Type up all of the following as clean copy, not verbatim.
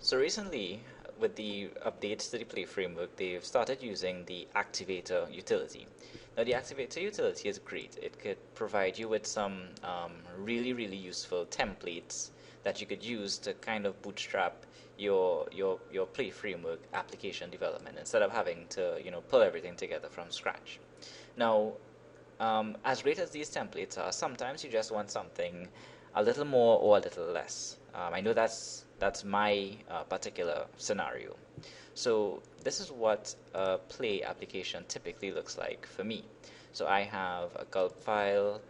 So recently, with the updates to the Play framework, they've started using the Activator utility. Now, the Activator utility is great. It could provide you with some really useful templates that you could use to kind of bootstrap your Play framework application development instead of having to pull everything together from scratch. Now, as great as these templates are, sometimes you just want something a little more or a little less. I know that's my particular scenario. So this is what a Play application typically looks like for me. So I have a gulp file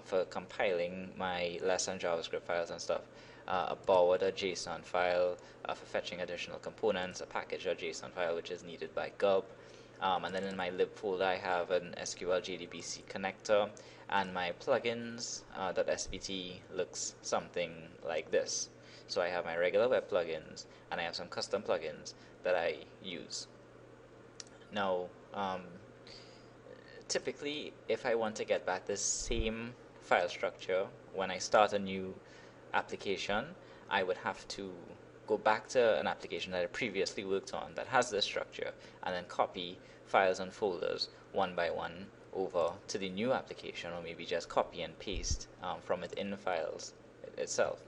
for compiling my lesson JavaScript files and stuff, a borrow.json file for fetching additional components, a package.json file which is needed by gulp, and then in my lib folder I have an SQL JDBC connector, and my plugins .spt looks something like this. So I have my regular web plugins and I have some custom plugins that I use. Now, typically if I want to get back the same file structure when I start a new application, I would have to go back to an application that I previously worked on that has this structure and then copy files and folders one by one over to the new application, or maybe just copy and paste from within files itself.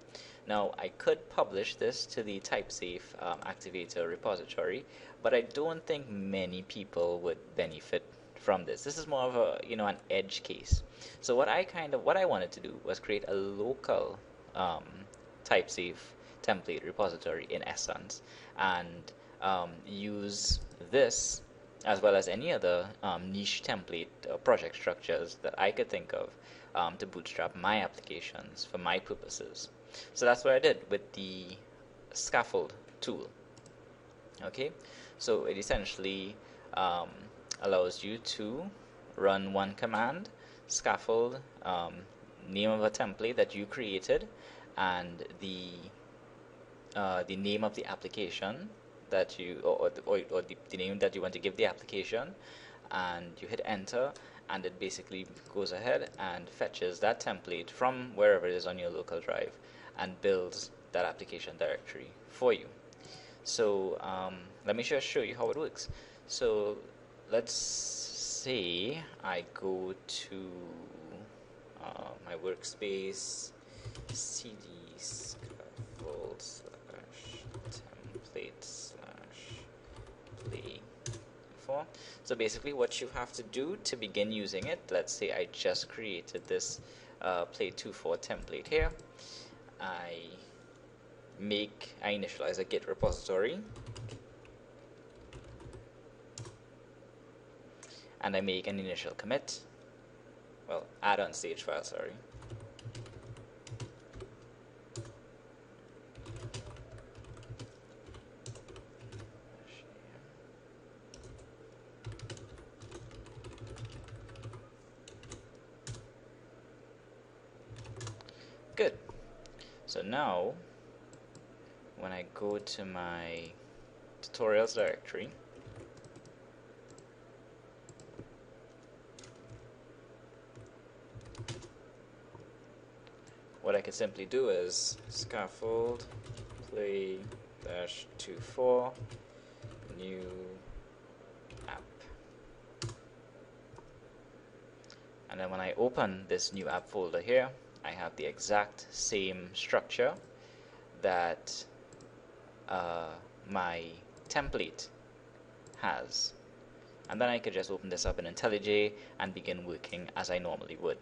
Now, I could publish this to the TypeSafe Activator repository, but I don't think many people would benefit from this. This is more of a an edge case. So what I wanted to do was create a local TypeSafe template repository in essence, and use this as well as any other niche template project structures that I could think of to bootstrap my applications for my purposes. So that's what I did with the Scaffold tool. Okay, so it essentially allows you to run one command, Scaffold, name of a template that you created, and the name of the application that you or the name that you want to give the application, and you hit enter, and it basically goes ahead and fetches that template from wherever it is on your local drive and builds that application directory for you. So let me just show you how it works. So let's say I go to my workspace, cd scaffold /template /play 4. So basically what you have to do to begin using it, let's say I just created this play 2.4 template here. I initialize a Git repository, and I make an initial commit. Well, add-on stage file, sorry. Good. So now, when I go to my tutorials directory, what I could simply do is scaffold play -24 new app, and then when I open this new app folder here, I have the exact same structure that my template has, and then I could just open this up in IntelliJ and begin working as I normally would.